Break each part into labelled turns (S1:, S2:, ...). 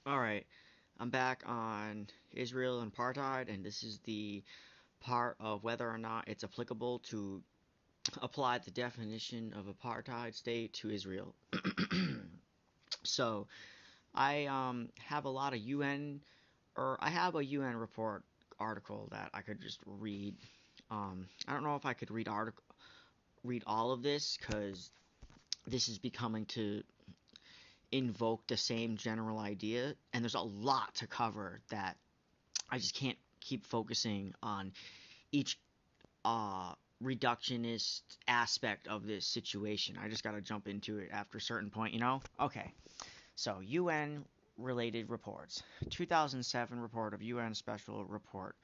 S1: Alright, I'm back on Israel and apartheid, and this is the part of whether or not it's applicable to apply the definition of apartheid state to Israel. So, I have a lot of I have a UN report article that I could just read. I don't know if I could read all of this because this is becoming to invoke the same general idea, and there's a lot to cover that I just can't keep focusing on each reductionist aspect of this situation. I just got to jump into it after a certain point. Okay, so UN related reports. 2007 report of UN Special Report.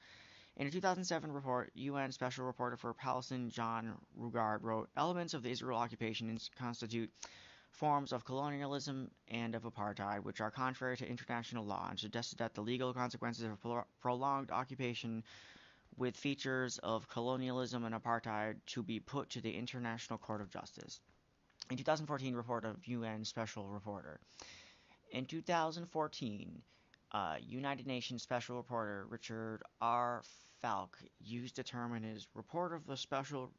S1: In a 2007 report, UN Special Reporter for Palestine John Rugard wrote, elements of the Israel occupation constitute forms of colonialism and of apartheid, which are contrary to international law, and suggested that the legal consequences of prolonged occupation with features of colonialism and apartheid to be put to the International Court of Justice. In 2014 report of UN Special Reporter. In 2014, United Nations Special Reporter Richard R. Falk used the term in his report of the Special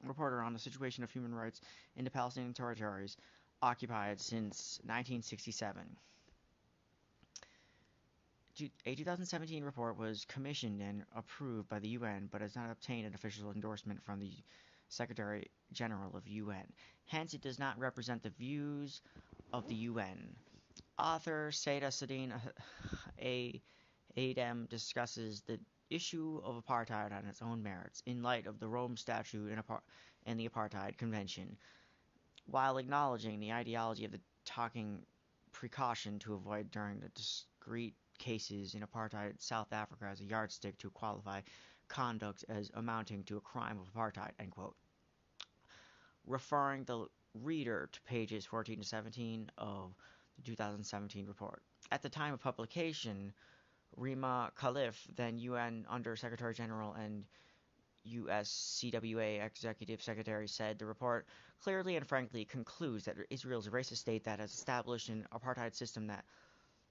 S1: Reporter on the situation of human rights in the Palestinian territories occupied since 1967. A 2017 report was commissioned and approved by the UN, but has not obtained an official endorsement from the Secretary General of UN. Hence, it does not represent the views of the UN. Author Seda Sadine Adem discusses the issue of apartheid on its own merits in light of the Rome Statute and the Apartheid Convention, while acknowledging the ideology of the talking precaution to avoid during the discrete cases in apartheid South Africa as a yardstick to qualify conduct as amounting to a crime of apartheid, end quote. Referring the reader to pages 14 to 17 of the 2017 report. At the time of publication, Rima Khalif, then UN Under Secretary General and USCWA Executive Secretary, said the report clearly and frankly concludes that Israel is a racist state that has established an apartheid system that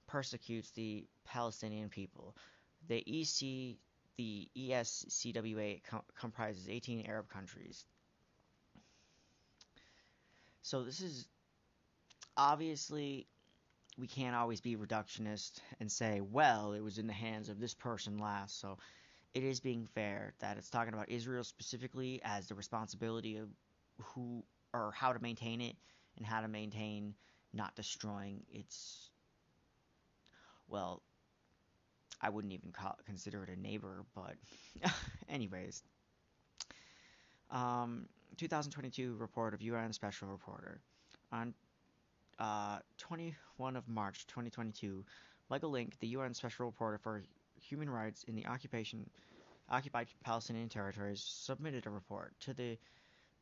S1: persecutes the Palestinian people. The ESCWA comprises 18 Arab countries. So this is obviously, we can't always be reductionist and say, well, it was in the hands of this person last. So it is being fair that it's talking about Israel specifically as the responsibility of who or how to maintain it and how to maintain not destroying its, well, I wouldn't even consider it a neighbor, but anyways. 2022 report of UN Special Reporter. On 21 of March 2022, Michael Link, the UN Special Reporter for Human Rights in the occupied Palestinian territories, submitted a report to the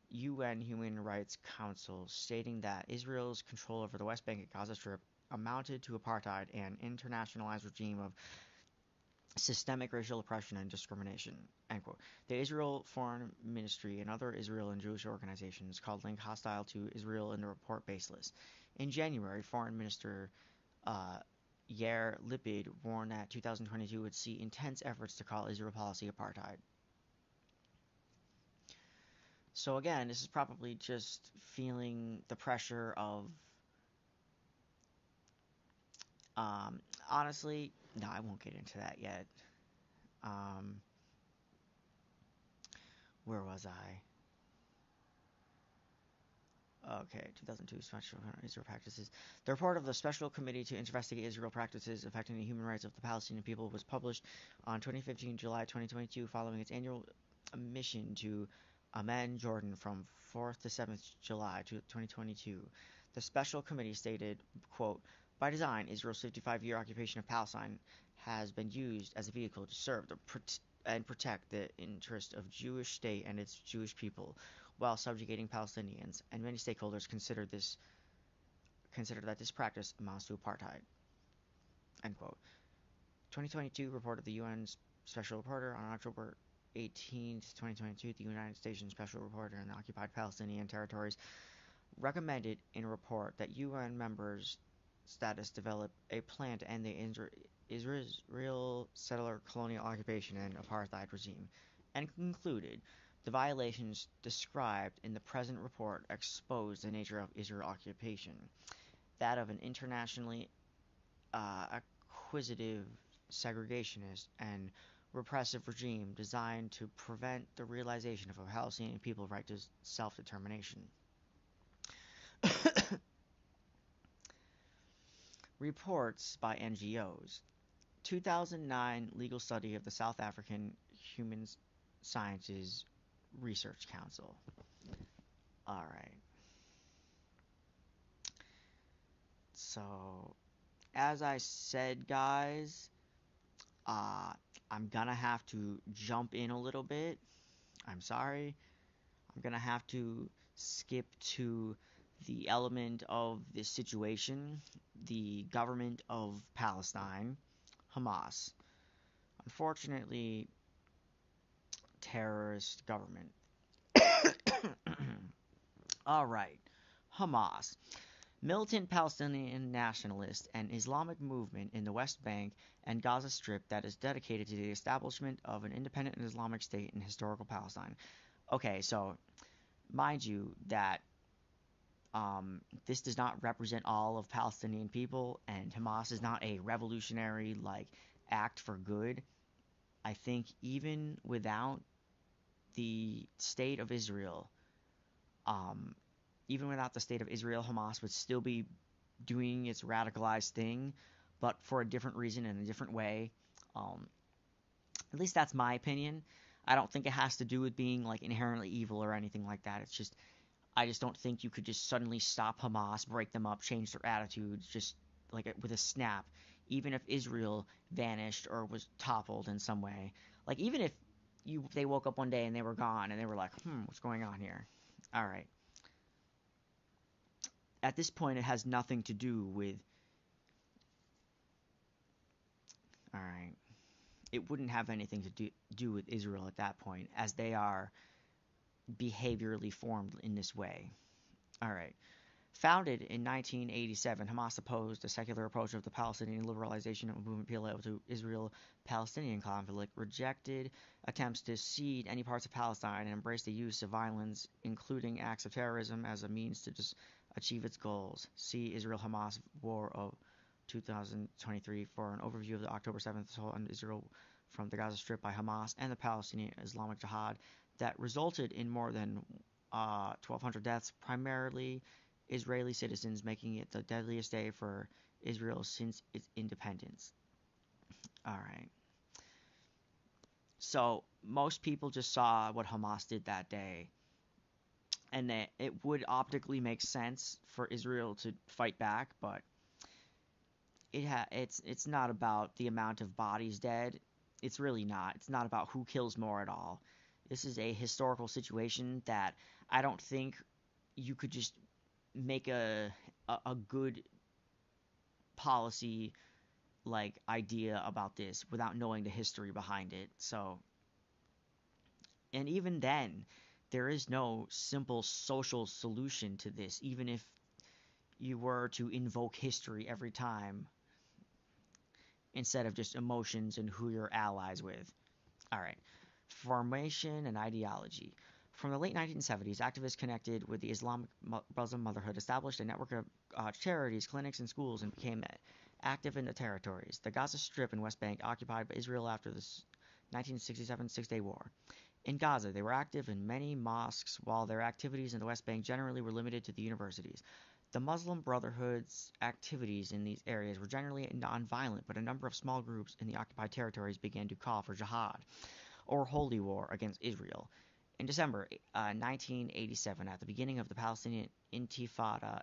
S1: UN Human Rights Council stating that Israel's control over the West Bank and Gaza Strip amounted to apartheid and internationalized regime of systemic racial oppression and discrimination, end quote. The Israel Foreign Ministry and other Israel and Jewish organizations called Link hostile to Israel in the report baseless. In January, Foreign Minister Yair Lapid warned that 2022 would see intense efforts to call Israel policy apartheid. So again, this is probably just feeling the pressure of, honestly, no, I won't get into that yet. Where was I? Okay, 2002 Special Israel Practices. The report of the Special Committee to investigate Israel practices affecting the human rights of the Palestinian people was published on 2015 July 2022 following its annual mission to Amman, Jordan from 4th to 7th July 2022. The Special Committee stated, quote, by design, Israel's 55-year occupation of Palestine has been used as a vehicle to serve and protect the interest of Jewish state and its Jewish people, while subjugating Palestinians, and many stakeholders consider that this practice amounts to apartheid. End quote. 2022 report of the UN Special Reporter on October 18, 2022, the United States Special Reporter on occupied Palestinian territories recommended in a report that UN members status developed a plan to end the Israel settler colonial occupation and apartheid regime, and concluded the violations described in the present report expose the nature of Israel occupation, that of an internationally acquisitive, segregationist, and repressive regime designed to prevent the realization of a Palestinian people's right to self-determination. Reports by NGOs. 2009 legal study of the South African Human Sciences Research Council. All right. So, as I said, guys, I'm gonna have to jump in a little bit. I'm sorry. I'm gonna have to skip to the element of this situation, the government of Palestine, Hamas. Unfortunately, terrorist government. All right, Hamas. Militant Palestinian nationalist and Islamic movement in the West Bank and Gaza Strip that is dedicated to the establishment of an independent Islamic state in historical Palestine. Okay, so mind you that this does not represent all of Palestinian people, and Hamas is not a revolutionary act for good. I think even without the state of Israel, Hamas would still be doing its radicalized thing, but for a different reason and a different way. At least that's my opinion. I don't think it has to do with being inherently evil or anything like that. It's just I just don't think you could just suddenly stop Hamas, break them up, change their attitudes just with a snap. Even if Israel vanished or was toppled in some way, even if they woke up one day and they were gone and they were like, what's going on here? All right. At this point, it has nothing to do with. All right. It wouldn't have anything to do with Israel at that point, as they are behaviorally formed in this way. All right. Founded in 1987, Hamas opposed a secular approach of the Palestinian liberalization movement PLO to Israel-Palestinian conflict, rejected attempts to cede any parts of Palestine, and embraced the use of violence, including acts of terrorism, as a means to achieve its goals. See Israel-Hamas War of 2023 for an overview of the October 7th assault on Israel from the Gaza Strip by Hamas and the Palestinian Islamic Jihad that resulted in more than 1,200 deaths, primarily Israeli citizens, making it the deadliest day for Israel since its independence. All right. So most people just saw what Hamas did that day, and that it would optically make sense for Israel to fight back, but it's not about the amount of bodies dead. It's really not. It's not about who kills more at all. This is a historical situation that I don't think you could just make a good policy idea about this without knowing the history behind it. So, and even then, there is no simple social solution to this, even if you were to invoke history every time instead of just emotions and who you're allies with. All right. Formation and ideology. From the late 1970s, activists connected with the Islamic Muslim Brotherhood established a network of charities, clinics, and schools and became active in the territories. The Gaza Strip and West Bank occupied by Israel after the 1967 Six-Day War. In Gaza, they were active in many mosques, while their activities in the West Bank generally were limited to the universities. The Muslim Brotherhood's activities in these areas were generally non-violent, but a number of small groups in the occupied territories began to call for jihad, or holy war, against Israel. In December 1987, at the beginning of the Palestinian Intifada,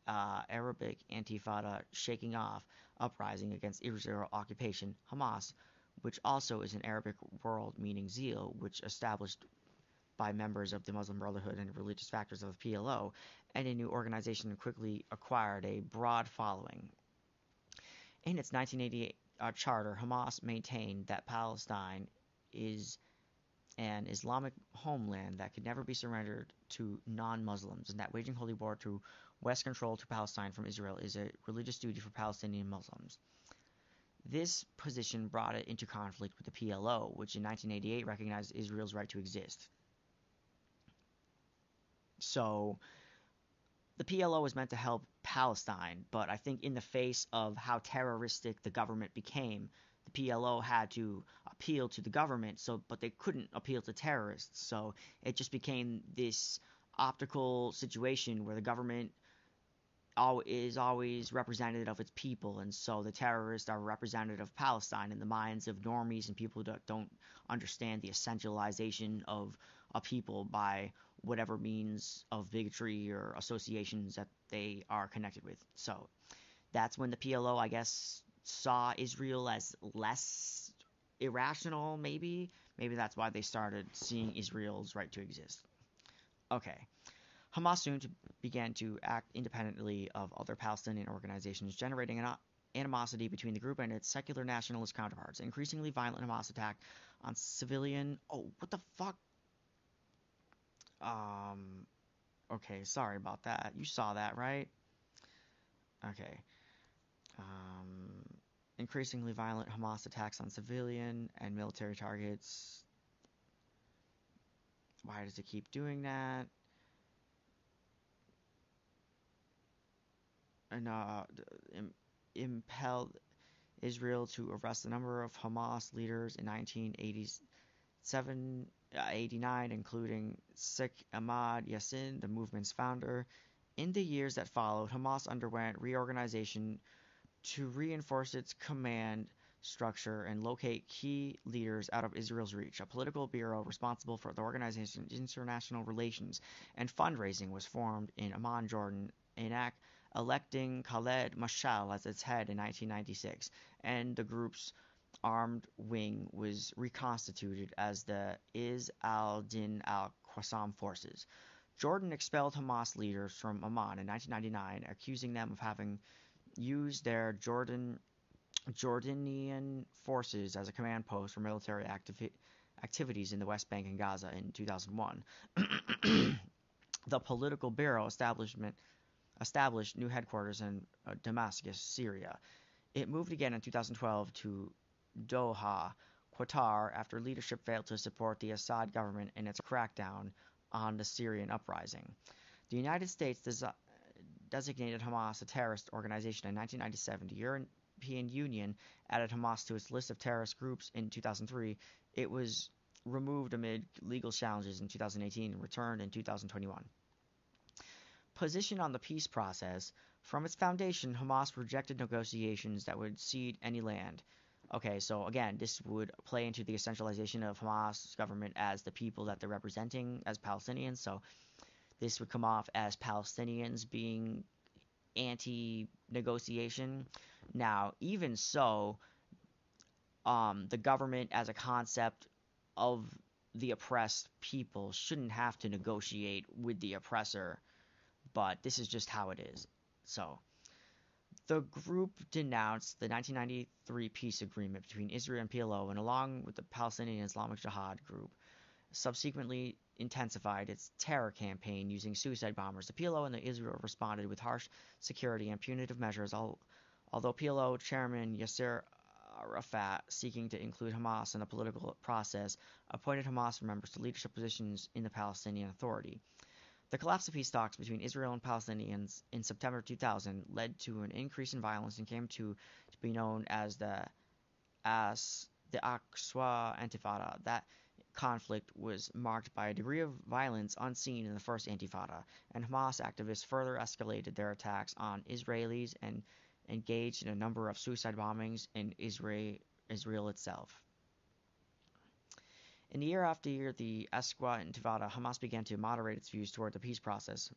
S1: Arabic Intifada shaking off uprising against Israel occupation, Hamas, which also is an Arabic word meaning zeal, which established by members of the Muslim Brotherhood and religious factors of the PLO, and a new organization quickly acquired a broad following. In its 1988 charter, Hamas maintained that Palestine is an Islamic homeland that could never be surrendered to non-Muslims, and that waging holy war to West control to Palestine from Israel is a religious duty for Palestinian Muslims. This position brought it into conflict with the PLO, which in 1988 recognized Israel's right to exist. So the PLO was meant to help Palestine, but I think in the face of how terroristic the government became, the PLO had to appeal to the government, but they couldn't appeal to terrorists. So it just became this optical situation where the government is always representative of its people, and so the terrorists are representative of Palestine in the minds of normies and people that don't understand the essentialization of a people by whatever means of bigotry or associations that they are connected with. So that's when the PLO, I guess, saw Israel as less irrational, maybe. Maybe that's why they started seeing Israel's right to exist. Okay. Hamas soon began to act independently of other Palestinian organizations, generating an animosity between the group and its secular nationalist counterparts. An increasingly violent Hamas attack on civilian... Oh, what the fuck? Okay, sorry about that. You saw that, right? Okay. Increasingly violent Hamas attacks on civilian and military targets. Why does it keep doing that? And impelled Israel to arrest a number of Hamas leaders in 1989, including Sheikh Ahmad Yassin, the movement's founder. In the years that followed, Hamas underwent reorganization to reinforce its command structure and locate key leaders out of Israel's reach. A political bureau responsible for the organization's international relations and fundraising was formed in Amman, Jordan, electing Khaled Mashal as its head in 1996, and the group's armed wing was reconstituted as the Izz al-Din al-Qassam forces. Jordan expelled Hamas leaders from Amman in 1999, accusing them of having used their Jordanian forces as a command post for military activities in the West Bank and Gaza in 2001. The political bureau established new headquarters in Damascus, Syria. It moved again in 2012 to Doha, Qatar, after leadership failed to support the Assad government in its crackdown on the Syrian uprising. The United States designated Hamas a terrorist organization in 1997. The European Union added Hamas to its list of terrorist groups in 2003. It was removed amid legal challenges in 2018 and returned in 2021. Position on the peace process. From its foundation, Hamas rejected negotiations that would cede any land. Okay, so again, this would play into the essentialization of Hamas government as the people that they're representing as Palestinians. So this would come off as Palestinians being anti-negotiation. Now, even so, the government as a concept of the oppressed people shouldn't have to negotiate with the oppressor, but this is just how it is. So, the group denounced the 1993 peace agreement between Israel and PLO, and along with the Palestinian Islamic Jihad group, subsequently intensified its terror campaign using suicide bombers. The PLO and the Israel responded with harsh security and punitive measures, although PLO chairman Yasser Arafat, seeking to include Hamas in the political process, appointed Hamas members to leadership positions in the Palestinian Authority. The collapse of peace talks between Israel and Palestinians in September 2000 led to an increase in violence and came to be known as the Aqsa Intifada. That conflict was marked by a degree of violence unseen in the first Intifada, and Hamas activists further escalated their attacks on Israelis and engaged in a number of suicide bombings in Israel itself. In the year after the Aqsa Intifada, Hamas began to moderate its views toward the peace process.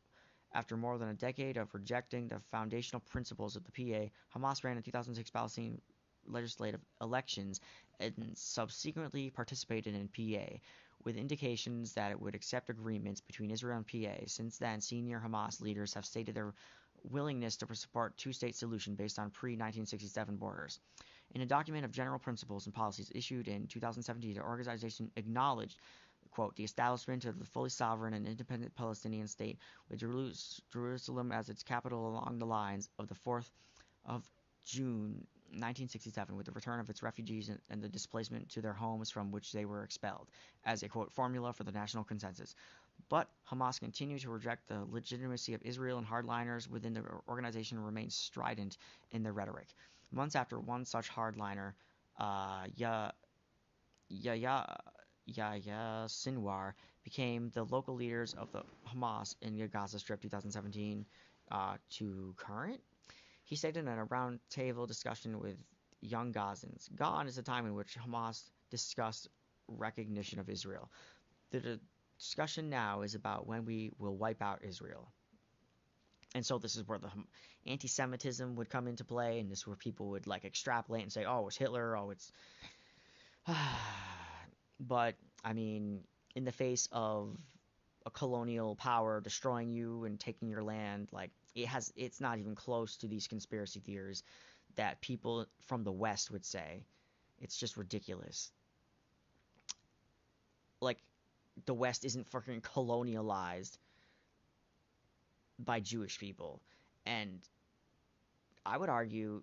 S1: After more than a decade of rejecting the foundational principles of the PA, Hamas ran in 2006 Palestinian legislative elections and subsequently participated in PA, with indications that it would accept agreements between Israel and PA. Since then, senior Hamas leaders have stated their willingness to support two-state solution based on pre-1967 borders. In a document of general principles and policies issued in 2017, the organization acknowledged, quote, the establishment of the fully sovereign and independent Palestinian state with Jerusalem as its capital along the lines of the 4th of June 1967, with the return of its refugees and the displacement to their homes from which they were expelled, as a, quote, formula for the national consensus. But Hamas continued to reject the legitimacy of Israel, and hardliners within the organization remained strident in their rhetoric. Months after one such hardliner, Yahya Sinwar, became the local leaders of the Hamas in the Gaza Strip 2017 to current. He stated in a roundtable discussion with young Gazans, "Gone is the time in which Hamas discussed recognition of Israel. The discussion now is about when we will wipe out Israel." And so this is where the anti-Semitism would come into play, and this is where people would like extrapolate and say, "Oh, it's Hitler. Oh, it's." But I mean, in the face of a colonial power destroying you and taking your land, like it's not even close to these conspiracy theories that people from the West would say. It's just ridiculous. Like, the West isn't fucking colonialized by Jewish people. And I would argue,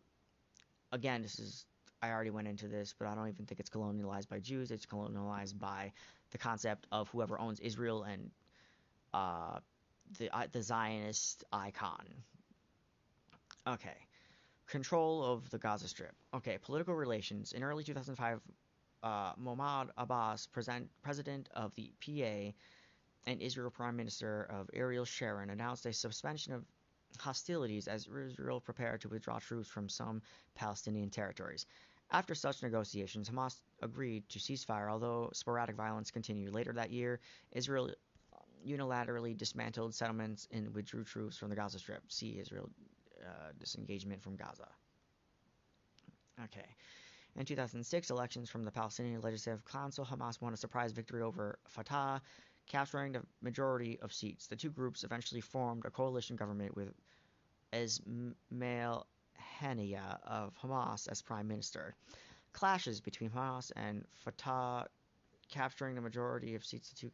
S1: again, I already went into this, but I don't even think it's colonialized by Jews. It's colonialized by the concept of whoever owns Israel and the Zionist icon. Okay. Control of the Gaza Strip. Okay, political relations. In early 2005, Mahmoud Abbas, president of the PA and Israel Prime Minister of Ariel Sharon, announced a suspension of hostilities as Israel prepared to withdraw troops from some Palestinian territories. After such negotiations, Hamas agreed to ceasefire, although sporadic violence continued. Later that year, Israel unilaterally dismantled settlements and withdrew troops from the Gaza Strip. See Israel disengagement from Gaza. Okay. In 2006, elections from the Palestinian Legislative Council, Hamas won a surprise victory over Fatah, capturing the majority of seats. The two groups eventually formed a coalition government with Ismail Haniyeh of Hamas as prime minister. Clashes between Hamas and Fatah, capturing the majority of seats. The two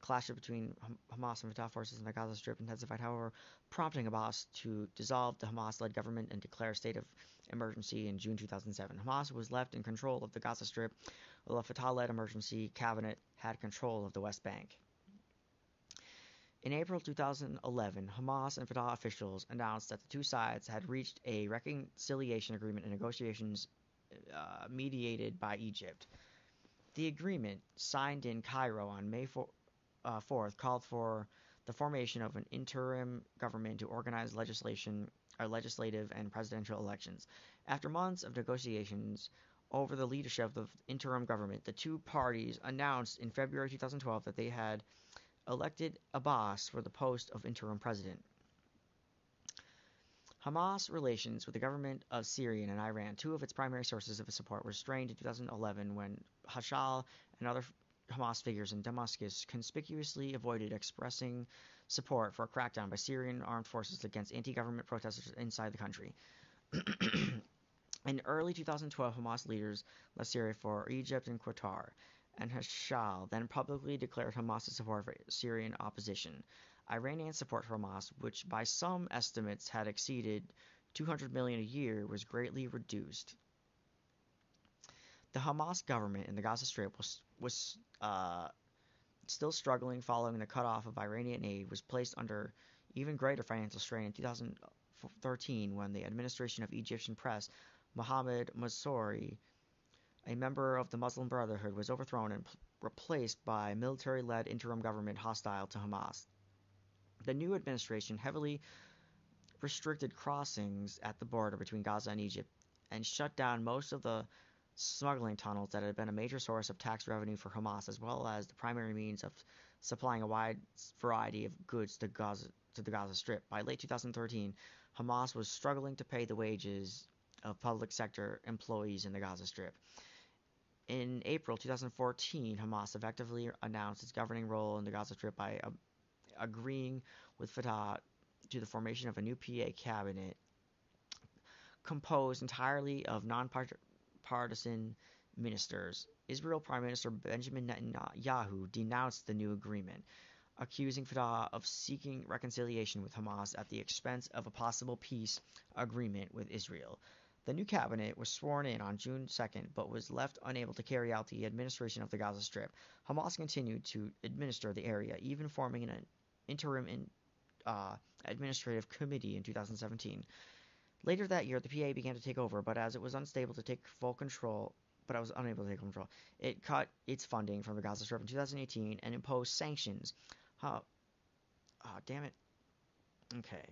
S1: clashes between Hamas and Fatah forces in the Gaza Strip intensified, however, prompting Abbas to dissolve the Hamas-led government and declare a state of emergency in June 2007. Hamas was left in control of the Gaza Strip, while a Fatah-led emergency cabinet had control of the West Bank. In April 2011, Hamas and Fatah officials announced that the two sides had reached a reconciliation agreement in negotiations mediated by Egypt. The agreement, signed in Cairo on May 4th, called for the formation of an interim government to organize legislative and presidential elections. After months of negotiations over the leadership of the interim government, the two parties announced in February 2012 that they had elected Abbas for the post of interim president. Hamas relations with the government of Syria and Iran, two of its primary sources of support, were strained in 2011 when Hashal and other Hamas figures in Damascus conspicuously avoided expressing support for a crackdown by Syrian armed forces against anti-government protesters inside the country. In early 2012, Hamas leaders left Syria for Egypt and Qatar, and Hashal then publicly declared Hamas' support for Syrian opposition. Iranian support for Hamas, which by some estimates had exceeded $200 million a year, was greatly reduced. The Hamas government in the Gaza Strip was still struggling following the cutoff of Iranian aid, was placed under even greater financial strain in 2013 when the administration of Egyptian press, Mohammed Mansouri, a member of the Muslim Brotherhood, was overthrown and replaced by a military-led interim government hostile to Hamas. The new administration heavily restricted crossings at the border between Gaza and Egypt and shut down most of the smuggling tunnels that had been a major source of tax revenue for Hamas, as well as the primary means of supplying a wide variety of goods to the Gaza Strip. By late 2013, Hamas was struggling to pay the wages of public sector employees in the Gaza Strip. In April 2014, Hamas effectively announced its governing role in the Gaza Strip by agreeing with Fatah to the formation of a new PA cabinet composed entirely of non-partisan ministers. Israel Prime Minister Benjamin Netanyahu denounced the new agreement, accusing Fatah of seeking reconciliation with Hamas at the expense of a possible peace agreement with Israel. The new cabinet was sworn in on June 2nd, but was left unable to carry out the administration of the Gaza Strip. Hamas continued to administer the area, even forming an interim administrative committee in 2017. Later that year, the PA began to take over, but as it was unable to take control, it cut its funding from the Gaza Strip in 2018 and imposed sanctions. Damn it. Okay.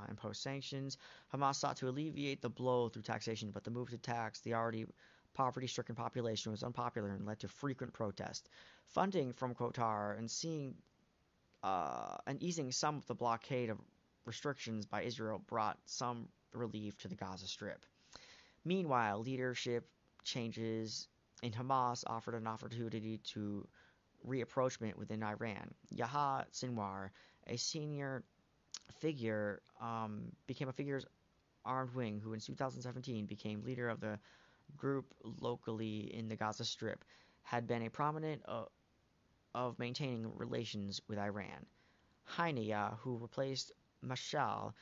S1: Imposed sanctions. Hamas sought to alleviate the blow through taxation, but the move to tax the already poverty-stricken population was unpopular and led to frequent protests. Funding from Qatar and easing some of the blockade of restrictions by Israel brought some relief to the Gaza Strip. Meanwhile, leadership changes in Hamas offered an opportunity to reapproachment within Iran. Yahya Sinwar, a senior figure, became a figure's armed wing who in 2017 became leader of the group locally in the Gaza Strip, had been a prominent of maintaining relations with Iran. Hainia, who replaced Mashal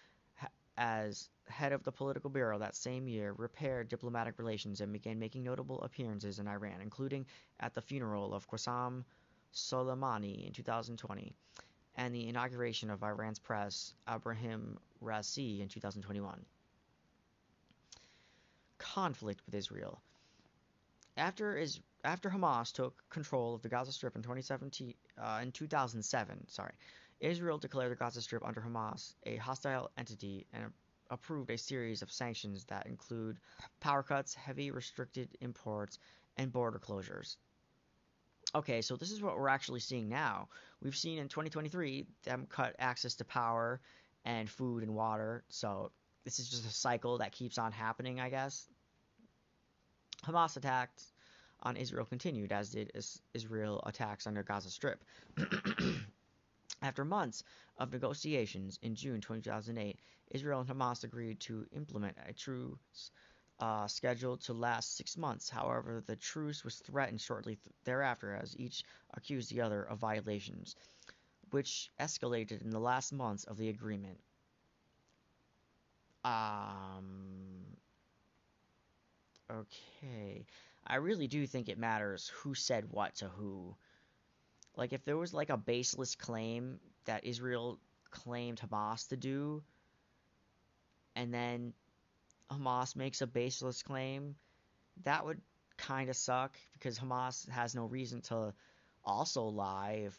S1: as head of the political bureau that same year, repaired diplomatic relations and began making notable appearances in Iran, including at the funeral of Qasem Soleimani in 2020 and the inauguration of Iran's press Abraham Raisi in 2021. Conflict with Israel. After Hamas took control of the Gaza Strip in 2007, Israel declared the Gaza Strip under Hamas a hostile entity and approved a series of sanctions that include power cuts, heavy restricted imports, and border closures. Okay, so this is what we're actually seeing now. We've seen in 2023 them cut access to power and food and water, so this is just a cycle that keeps on happening, I guess. Hamas attacks on Israel continued, as did Israel attacks on the Gaza Strip. After months of negotiations, in June 2008, Israel and Hamas agreed to implement a truce scheduled to last 6 months. However, the truce was threatened shortly thereafter as each accused the other of violations, which escalated in the last months of the agreement. Okay. I really do think it matters who said what to who. Like, if there was, like, a baseless claim that Israel claimed Hamas to do, and then Hamas makes a baseless claim, that would kind of suck, because Hamas has no reason to also lie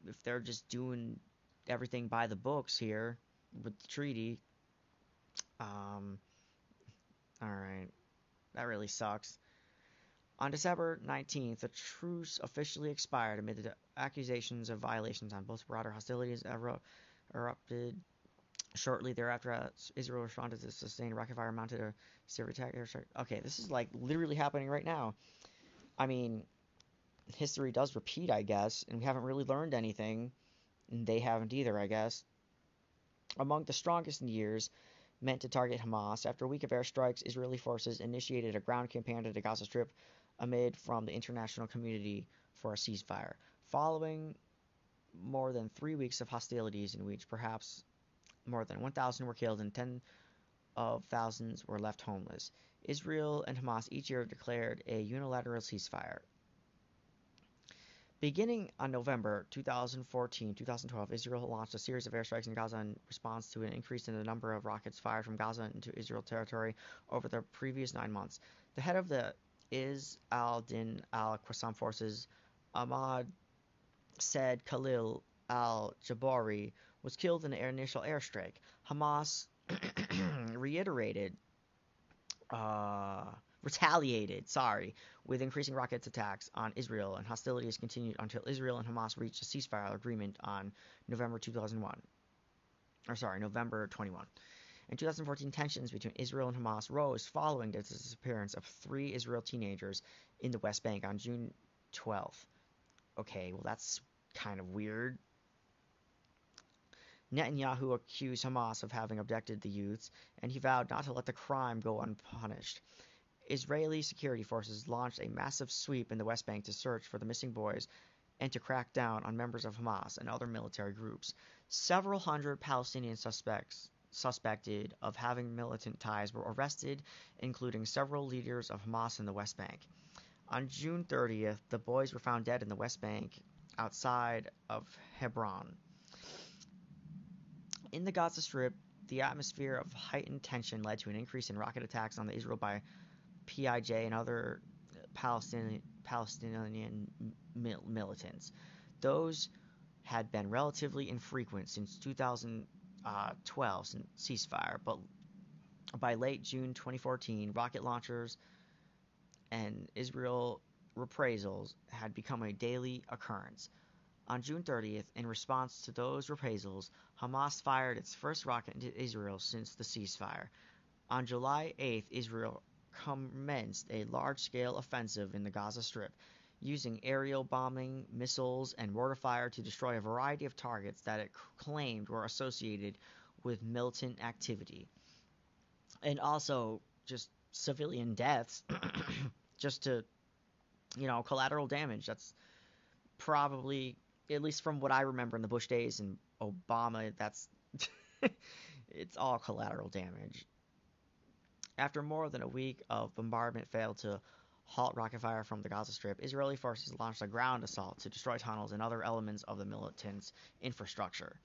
S1: if they're just doing everything by the books here with the treaty. Alright. That really sucks. On December 19th, the truce officially expired amid the accusations of violations on both broader hostilities erupted. Shortly thereafter, Israel responded to sustained rocket fire mounted a Syria attack airstrike. Okay, this is like literally happening right now. I mean, history does repeat, I guess, and we haven't really learned anything. And they haven't either, I guess. Among the strongest in years, meant to target Hamas, after a week of airstrikes, Israeli forces initiated a ground campaign to the Gaza Strip amid from the international community for a ceasefire. Following more than 3 weeks of hostilities in which perhaps more than 1,000 were killed and tens of thousands were left homeless, Israel and Hamas each year declared a unilateral ceasefire. Beginning on November 2014-2012, Israel launched a series of airstrikes in Gaza in response to an increase in the number of rockets fired from Gaza into Israel territory over the previous 9 months. The head of the Izz al-Din al-Qassam forces, Ahmad said Khalil al-Jabari, was killed in an initial airstrike. Hamas retaliated, with increasing rocket attacks on Israel, and hostilities continued until Israel and Hamas reached a ceasefire agreement on November 21. In 2014, tensions between Israel and Hamas rose following the disappearance of 3 Israel teenagers in the West Bank on June 12th. Okay, well that's kind of weird. Netanyahu accused Hamas of having abducted the youths, and he vowed not to let the crime go unpunished. Israeli security forces launched a massive sweep in the West Bank to search for the missing boys and to crack down on members of Hamas and other military groups. Several hundred Palestinian suspected of having militant ties were arrested, including several leaders of Hamas in the West Bank. On June 30th, the boys were found dead in the West Bank outside of Hebron. In the Gaza Strip, the atmosphere of heightened tension led to an increase in rocket attacks on the Israel by PIJ and other Palestinian militants. Those had been relatively infrequent since 2012 ceasefire, but by late June 2014, rocket launchers and Israel reprisals had become a daily occurrence. On June 30th, in response to those reprisals, Hamas fired its first rocket into Israel since the ceasefire. On July 8th, Israel commenced a large-scale offensive in the Gaza Strip, using aerial bombing, missiles, and mortar fire to destroy a variety of targets that it claimed were associated with militant activity. And also just civilian deaths, just to, collateral damage. That's probably, at least from what I remember in the Bush days and Obama, that's it's all collateral damage. After more than a week of bombardment failed to halt rocket fire from the Gaza Strip, Israeli forces launched a ground assault to destroy tunnels and other elements of the militants' infrastructure.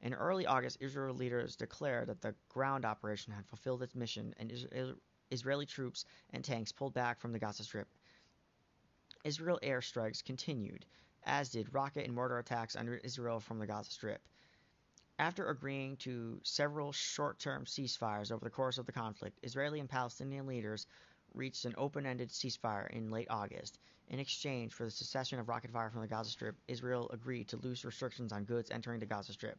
S1: In early August, Israel leaders declared that the ground operation had fulfilled its mission, and Israeli troops and tanks pulled back from the Gaza Strip. Israel airstrikes continued, as did rocket and mortar attacks under Israel from the Gaza Strip. After agreeing to several short-term ceasefires over the course of the conflict, Israeli and Palestinian leaders reached an open-ended ceasefire in late August. In exchange for the cessation of rocket fire from the Gaza Strip, Israel agreed to loose restrictions on goods entering the Gaza Strip,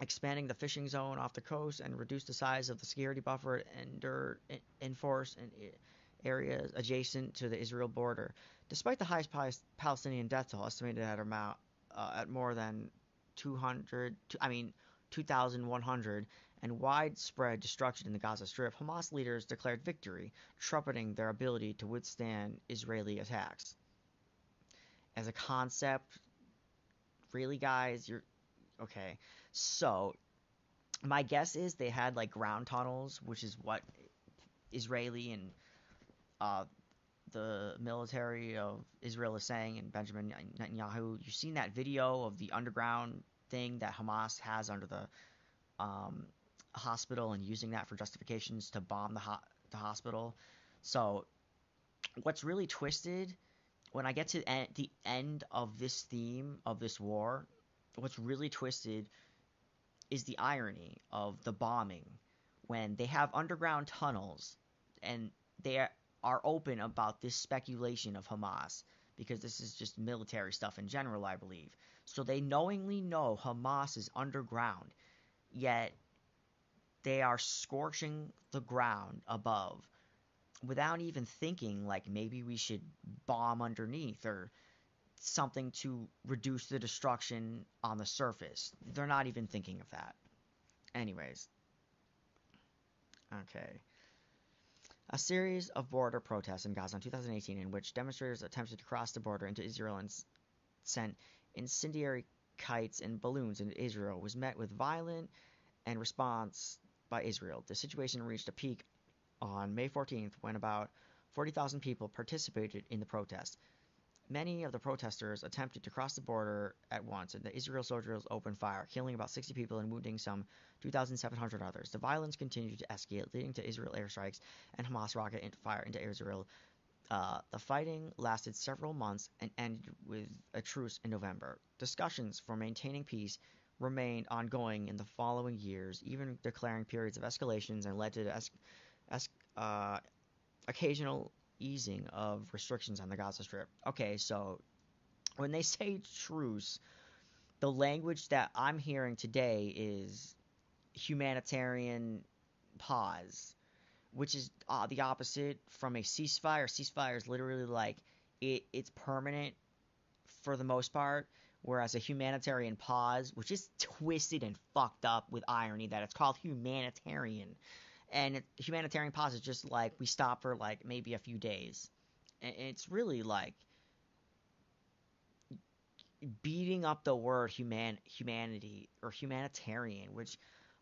S1: expanding the fishing zone off the coast and reduce the size of the security buffer enforced in areas adjacent to the Israel border. Despite the highest Palestinian death toll, estimated at more than 2,100, and widespread destruction in the Gaza Strip, Hamas leaders declared victory, trumpeting their ability to withstand Israeli attacks. As a concept, really, guys, you're okay. So, my guess is they had like ground tunnels, which is what Israeli and the military of Israel is saying, and Benjamin Netanyahu. You've seen that video of the underground thing that Hamas has under the hospital and using that for justifications to bomb the hospital. So what's really twisted, when I get to the end of this theme of this war, what's really twisted is the irony of the bombing when they have underground tunnels and they are open about this speculation of Hamas, because this is just military stuff in general, I believe. So they knowingly know Hamas is underground, yet they are scorching the ground above without even thinking like maybe we should bomb underneath or something to reduce the destruction on the surface. They're not even thinking of that. Anyways. Okay. A series of border protests in Gaza in 2018 in which demonstrators attempted to cross the border into Israel and sent incendiary kites and balloons into Israel was met with violent and response by Israel. The situation reached a peak on May 14th when about 40,000 people participated in the protest. Many of the protesters attempted to cross the border at once, and the Israel soldiers opened fire, killing about 60 people and wounding some 2,700 others. The violence continued to escalate, leading to Israel airstrikes and Hamas rocket fire into Israel. The fighting lasted several months and ended with a truce in November. Discussions for maintaining peace remained ongoing in the following years, even declaring periods of escalations, and led to occasional easing of restrictions on the Gaza Strip. Okay, so when they say truce, the language that I'm hearing today is humanitarian pause, which is the opposite from a ceasefire. Ceasefire is literally like it's permanent for the most part, whereas a humanitarian pause, which is twisted and fucked up with irony that it's called humanitarian, And humanitarian pause is just like we stop for like maybe a few days. And it's really like beating up the word humanity or humanitarian, which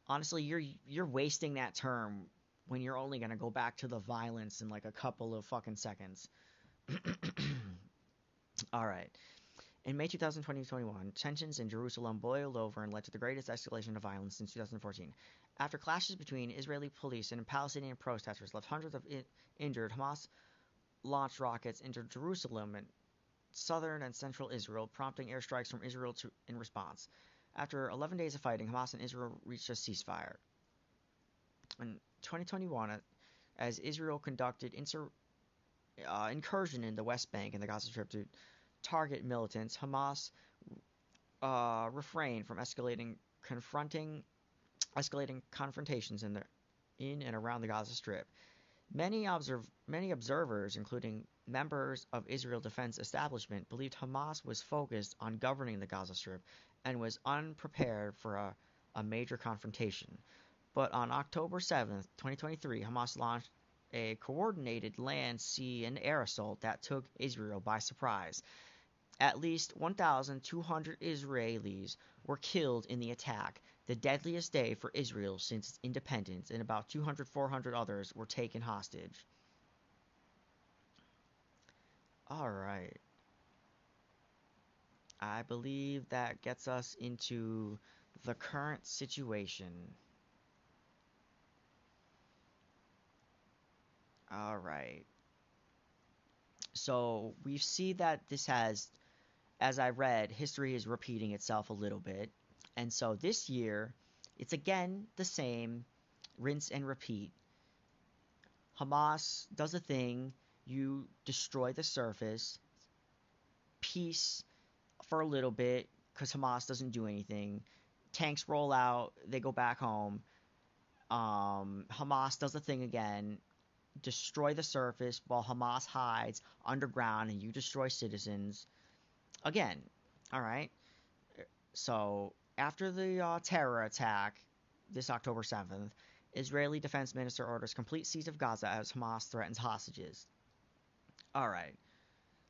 S1: honestly you're wasting that term when you're only gonna go back to the violence in like a couple of fucking seconds. All right. In May 2021, tensions in Jerusalem boiled over and led to the greatest escalation of violence since 2014. After clashes between Israeli police and Palestinian protesters left hundreds of injured, Hamas launched rockets into Jerusalem and southern and central Israel, prompting airstrikes from Israel in response. After 11 days of fighting, Hamas and Israel reached a ceasefire. In 2021, as Israel conducted incursion in the West Bank and the Gaza Strip to target militants, Hamas refrained from escalating confrontations in and around the Gaza Strip. Many observers, including members of Israel Defense Establishment, believed Hamas was focused on governing the Gaza Strip and was unprepared for a major confrontation. But on October 7th, 2023, Hamas launched a coordinated land, sea, and air assault that took Israel by surprise. At least 1,200 Israelis were killed in the attack, the deadliest day for Israel since its independence, and about 400 others were taken hostage. All right. I believe that gets us into the current situation. All right. So we see that this has, as I read, history is repeating itself a little bit. And so this year, it's again the same, rinse and repeat. Hamas does a thing, you destroy the surface, peace for a little bit, because Hamas doesn't do anything. Tanks roll out, they go back home. Hamas does the thing again, destroy the surface while Hamas hides underground and you destroy citizens. Again, all right? So, after the terror attack this October 7th, Israeli Defense Minister orders complete siege of Gaza as Hamas threatens hostages. All right.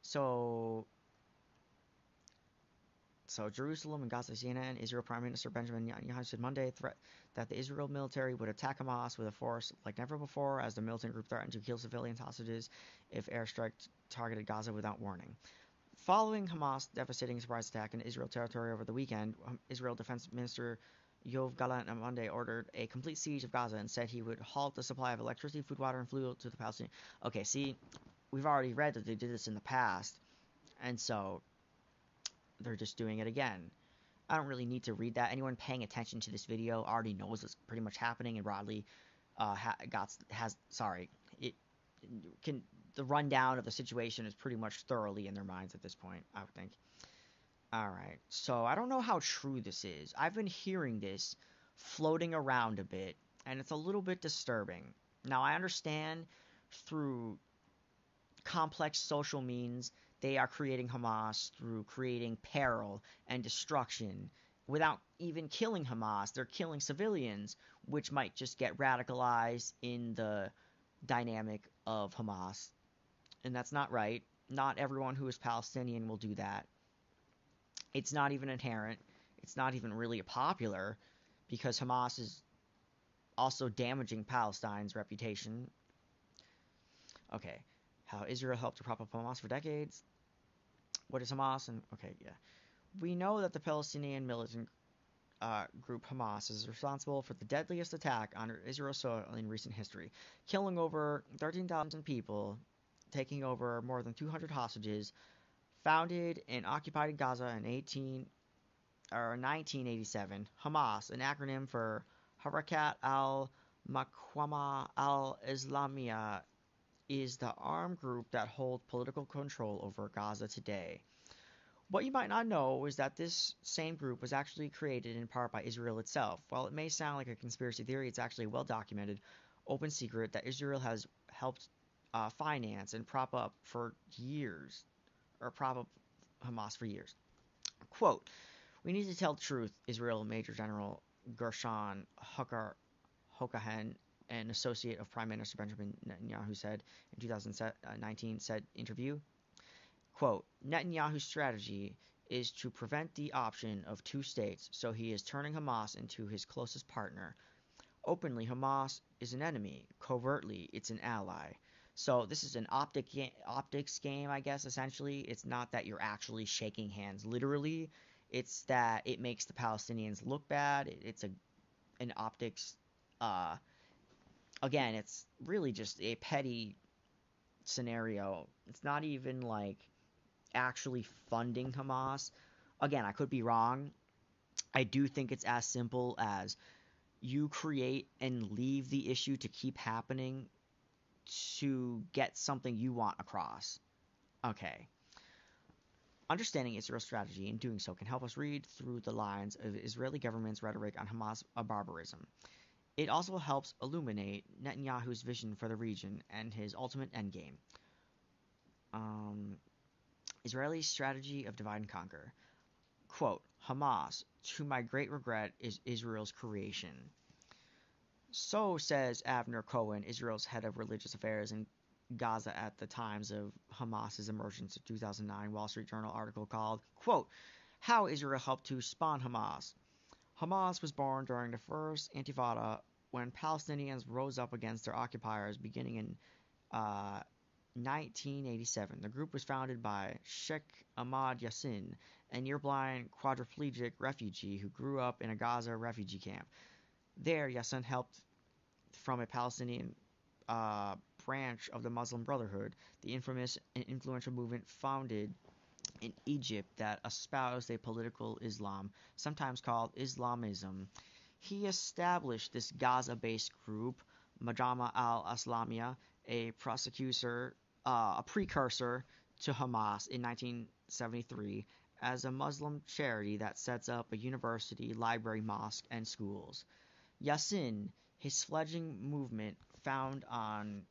S1: So Jerusalem and Gaza, CNN, Israel Prime Minister Benjamin Netanyahu said Monday that the Israel military would attack Hamas with a force like never before as the militant group threatened to kill civilian hostages if airstrike targeted Gaza without warning. Following Hamas' devastating surprise attack in Israel territory over the weekend, Israel Defense Minister Yoav Gallant on Monday ordered a complete siege of Gaza and said he would halt the supply of electricity, food, water, and fuel to the Palestinians. Okay, see, we've already read that they did this in the past, and so they're just doing it again. I don't really need to read that. Anyone paying attention to this video already knows what's pretty much happening, and broadly the rundown of the situation is pretty much thoroughly in their minds at this point, I would think. All right, so I don't know how true this is. I've been hearing this floating around a bit, and it's a little bit disturbing. Now, I understand through complex social means they are creating Hamas through creating peril and destruction. Without even killing Hamas, they're killing civilians, which might just get radicalized in the dynamic of Hamas. And that's not right. Not everyone who is Palestinian will do that. It's not even inherent. It's not even really popular because Hamas is also damaging Palestine's reputation. Okay, how Israel helped to prop up Hamas for decades. What is Hamas? And okay, yeah. We know that the Palestinian militant group Hamas is responsible for the deadliest attack on Israel soil in recent history, killing over 13,000 people, taking over more than 200 hostages. Founded and occupied Gaza in 1987, Hamas, an acronym for Harakat al-Maqawama al-Islamiyah, is the armed group that holds political control over Gaza today. What you might not know is that this same group was actually created in part by Israel itself. While it may sound like a conspiracy theory, it's actually a well-documented, open secret that Israel has helped finance and prop up for years, or prop up Hamas for years. Quote, "We need to tell the truth," Israel Major General Gershon Hokahan an associate of Prime Minister Benjamin Netanyahu said in 2019 said interview, quote, Netanyahu's strategy is to prevent the option of two states, so he is turning Hamas into his closest partner. Openly, Hamas is an enemy. Covertly, it's an ally. So this is an optics game, I guess, essentially. It's not that you're actually shaking hands literally. It's that it makes the Palestinians look bad. It's an optics. Again, it's really just a petty scenario. It's not even like actually funding Hamas. Again, I could be wrong. I do think it's as simple as you create and leave the issue to keep happening to get something you want across. Okay. Understanding Israel's strategy in doing so can help us read through the lines of Israeli government's rhetoric on Hamas barbarism. It also helps illuminate Netanyahu's vision for the region and his ultimate endgame. Israeli strategy of divide and conquer. Quote, Hamas, to my great regret, is Israel's creation. So says Avner Cohen, Israel's head of religious affairs in Gaza at the times of Hamas's emergence in 2009 Wall Street Journal article called, quote, How Israel Helped to Spawn Hamas. Hamas was born during the first Intifada when Palestinians rose up against their occupiers beginning in 1987. The group was founded by Sheikh Ahmad Yassin, a near-blind quadriplegic refugee who grew up in a Gaza refugee camp. There, Yassin helped from a Palestinian branch of the Muslim Brotherhood, the infamous and influential movement founded in Egypt that espoused a political Islam, sometimes called Islamism. He established this Gaza-based group, Majama al-Islamiyah, a precursor to Hamas in 1973, as a Muslim charity that sets up a university, library, mosque, and schools. Yassin, his fledgling movement, found on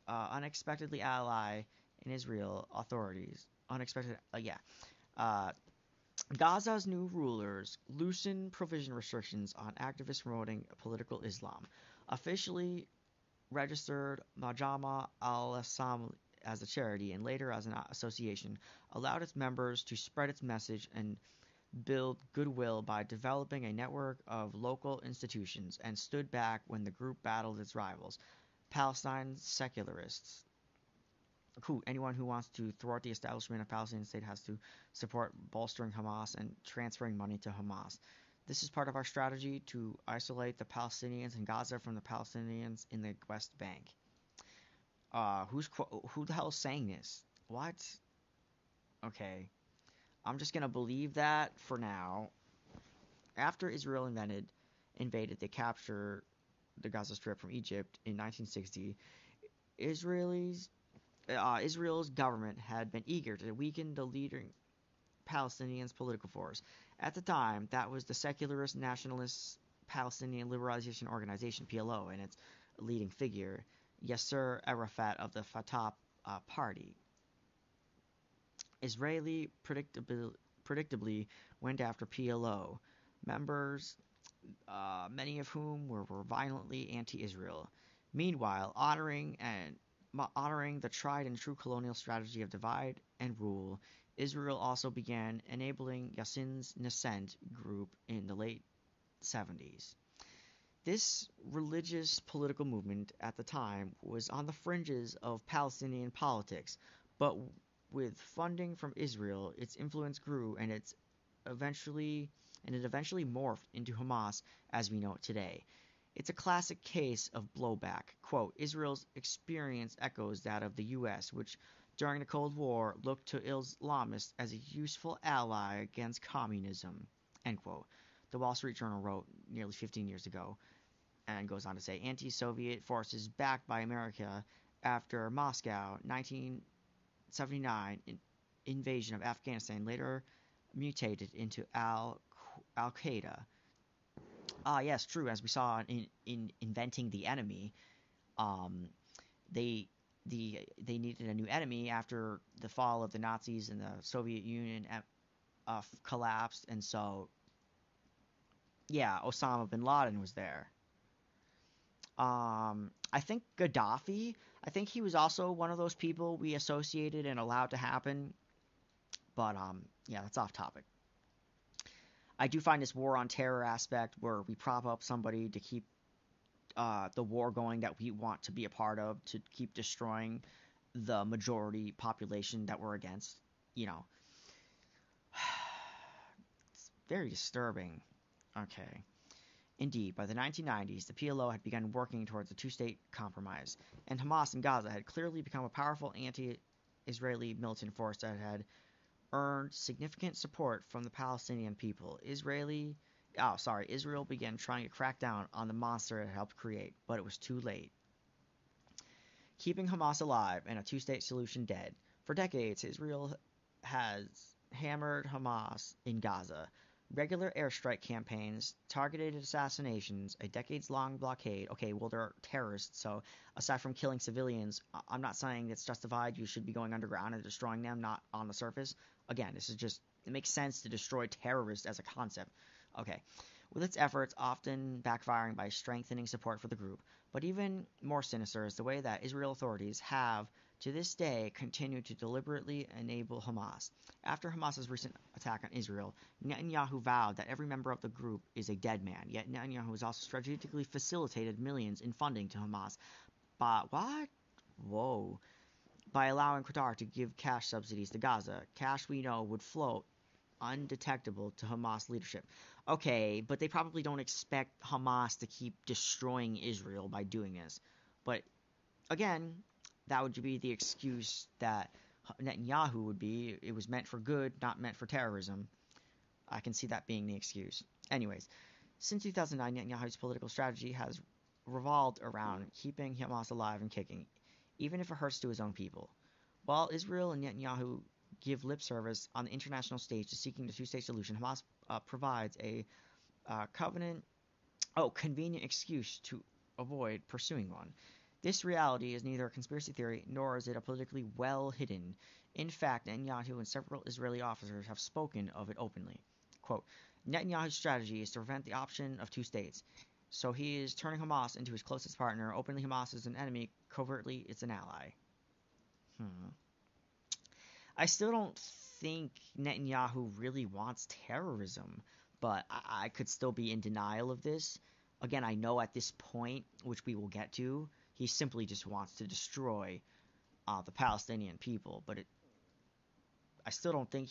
S1: unexpectedly ally in Israel authorities. Gaza's new rulers loosened provision restrictions on activists promoting political Islam. Officially registered Majama al-Islam as a charity and later as an association, allowed its members to spread its message and build goodwill by developing a network of local institutions, and stood back when the group battled its rivals, Palestine's secularists. Anyone who wants to thwart the establishment of a Palestinian state has to support bolstering Hamas and transferring money to Hamas. This is part of our strategy to isolate the Palestinians in Gaza from the Palestinians in the West Bank. Who the hell is saying this? What? Okay. I'm just going to believe that for now. After Israel invaded they captured the Gaza Strip from Egypt in 1960, Israel's government had been eager to weaken the leading Palestinian political force. At the time, that was the secularist nationalist Palestinian Liberalization Organization, PLO, and its leading figure, Yasser Arafat of the Fatah party. Israeli predictably went after PLO members, many of whom were violently anti-Israel. Meanwhile, honoring the tried and true colonial strategy of divide and rule, Israel also began enabling Yassin's Nascent group in the late 70s. This religious political movement at the time was on the fringes of Palestinian politics, but with funding from Israel, its influence grew and it eventually morphed into Hamas as we know it today. It's a classic case of blowback. Quote, Israel's experience echoes that of the U.S., which during the Cold War looked to Islamists as a useful ally against communism, end quote. The Wall Street Journal wrote nearly 15 years ago, and goes on to say, anti-Soviet forces backed by America after Moscow 1979 invasion of Afghanistan later mutated into Al-Qaeda. Yes, true. As we saw in Inventing the Enemy, they needed a new enemy after the fall of the Nazis and the Soviet Union collapsed, and so yeah, Osama bin Laden was there. I think Gaddafi, I think he was also one of those people we associated and allowed to happen. But yeah, that's off topic. I do find this war on terror aspect where we prop up somebody to keep the war going that we want to be a part of, to keep destroying the majority population that we're against. You know, it's very disturbing. Okay. Indeed, by the 1990s, the PLO had begun working towards a two-state compromise, and Hamas in Gaza had clearly become a powerful anti-Israeli militant force that had earned significant support from the Palestinian people. Israel began trying to crack down on the monster it helped create, but it was too late. Keeping Hamas alive and a two-state solution dead. For decades, Israel has hammered Hamas in Gaza. Regular airstrike campaigns, targeted assassinations, a decades-long blockade. Okay, well, they're terrorists, so aside from killing civilians, I'm not saying it's justified. You should be going underground and destroying them, not on the surface. Again, this is just, it makes sense to destroy terrorists as a concept. Okay, with its efforts often backfiring by strengthening support for the group. But even more sinister is the way that Israel authorities have, to this day, continued to deliberately enable Hamas. After Hamas's recent attack on Israel, Netanyahu vowed that every member of the group is a dead man. Yet Netanyahu has also strategically facilitated millions in funding to Hamas. But what? Whoa. By allowing Qatar to give cash subsidies to Gaza, cash we know would flow undetectable to Hamas leadership. Okay, but they probably don't expect Hamas to keep destroying Israel by doing this. But again, that would be the excuse that Netanyahu would be. It was meant for good, not meant for terrorism. I can see that being the excuse. Anyways, since 2009, Netanyahu's political strategy has revolved around keeping Hamas alive and kicking, even if it hurts to his own people. While Israel and Netanyahu give lip service on the international stage to seeking the two-state solution, Hamas provides a convenient excuse to avoid pursuing one. This reality is neither a conspiracy theory nor is it a politically well hidden. In fact, Netanyahu and several Israeli officers have spoken of it openly. Quote, Netanyahu's strategy is to prevent the option of two states. So he is turning Hamas into his closest partner. Openly, Hamas is an enemy. Covertly, it's an ally. I still don't think Netanyahu really wants terrorism, but I could still be in denial of this. Again, I know at this point, which we will get to, he simply just wants to destroy the Palestinian people, but I still don't think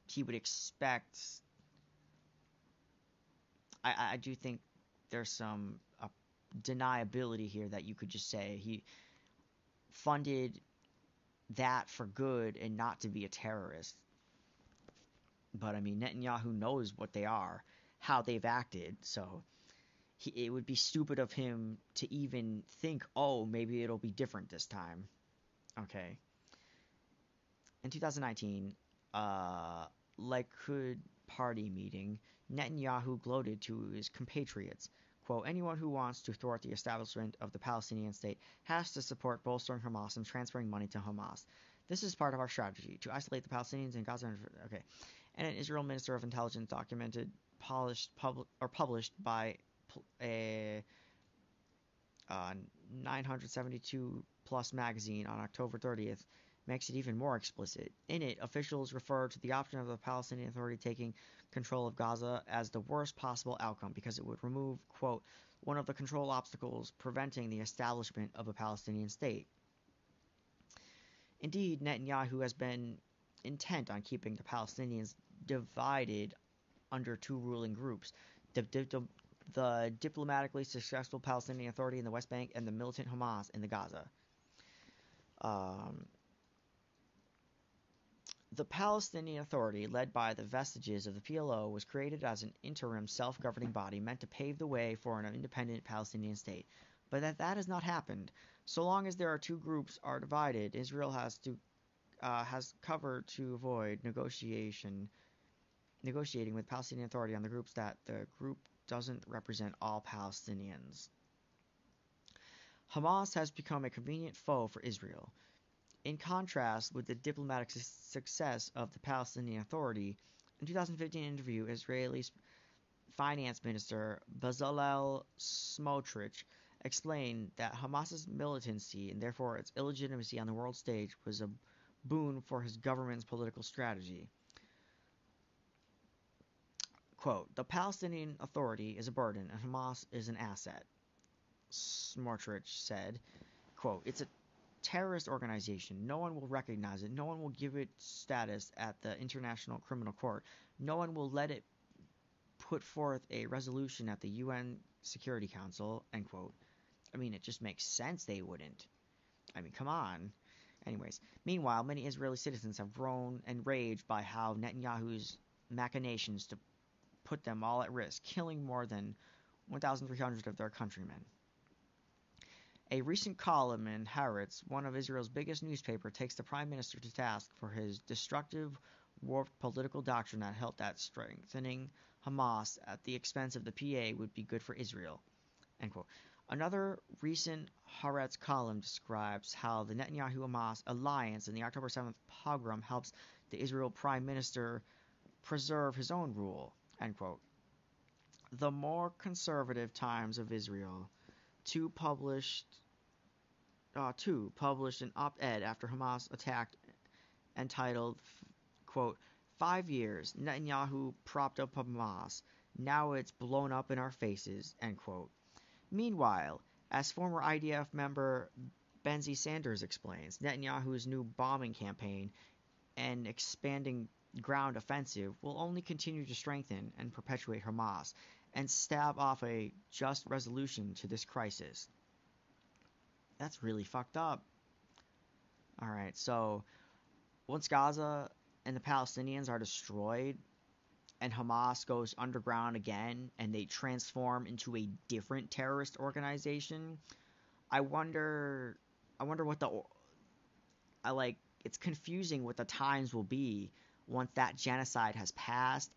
S1: he would expect. I do think there's some deniability here that you could just say he funded that for good and not to be a terrorist. But I mean, Netanyahu knows what they are, how they've acted, so it would be stupid of him to even think, oh, maybe it'll be different this time. Okay. In 2019, Likud party meeting, Netanyahu gloated to his compatriots, quote, anyone who wants to thwart the establishment of the Palestinian state has to support bolstering Hamas and transferring money to Hamas. This is part of our strategy, to isolate the Palestinians in Gaza. Okay. And an Israel Minister of Intelligence published by a 972 plus magazine on October 30th makes it even more explicit. In it, officials refer to the option of the Palestinian Authority taking control of Gaza as the worst possible outcome because it would remove, quote, one of the control obstacles preventing the establishment of a Palestinian state. Indeed, Netanyahu has been intent on keeping the Palestinians divided under two ruling groups, the diplomatically successful Palestinian Authority in the West Bank and the militant Hamas in the Gaza. The Palestinian Authority, led by the vestiges of the PLO, was created as an interim self-governing body meant to pave the way for an independent Palestinian state. But that has not happened. So long as there are two groups are divided, Israel has cover to avoid negotiating with Palestinian Authority on the groups that the group doesn't represent all Palestinians. Hamas has become a convenient foe for Israel. In contrast with the diplomatic success of the Palestinian Authority, in 2015 interview, Israeli Finance Minister Bezalel Smotrich explained that Hamas's militancy and therefore its illegitimacy on the world stage was a boon for his government's political strategy. Quote, the Palestinian Authority is a burden and Hamas is an asset, Smotrich said. Quote, it's a terrorist organization. No one will recognize it. No one will give it status at the International Criminal Court. No one will let it put forth a resolution at the UN Security Council, end quote. I mean, it just makes sense they wouldn't. I mean, come on. Anyways, meanwhile, many Israeli citizens have grown enraged by how Netanyahu's machinations to put them all at risk, killing more than 1,300 of their countrymen. A recent column in Haaretz, one of Israel's biggest newspapers, takes the prime minister to task for his destructive, warped political doctrine that held that strengthening Hamas at the expense of the PA would be good for Israel. End quote. Another recent Haaretz column describes how the Netanyahu-Hamas alliance in the October 7th pogrom helps the Israel prime minister preserve his own rule. End quote. The more conservative Times of Israel published an op-ed after Hamas attacked entitled, quote, 5 years, Netanyahu propped up Hamas. Now it's blown up in our faces, end quote. Meanwhile, as former IDF member Benzi Sanders explains, Netanyahu's new bombing campaign and expanding ground offensive will only continue to strengthen and perpetuate Hamas and stab off a just resolution to this crisis. That's really fucked up. Alright, so once Gaza and the Palestinians are destroyed and Hamas goes underground again and they transform into a different terrorist organization, I wonder what it's confusing what the times will be once that genocide has passed,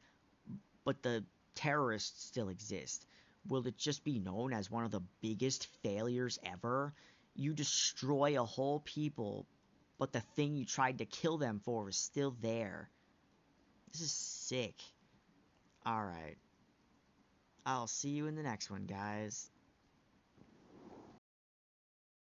S1: but the terrorists still exist. Will it just be known as one of the biggest failures ever? You destroy a whole people, but the thing you tried to kill them for is still there. This is sick. Alright. I'll see you in the next one, guys.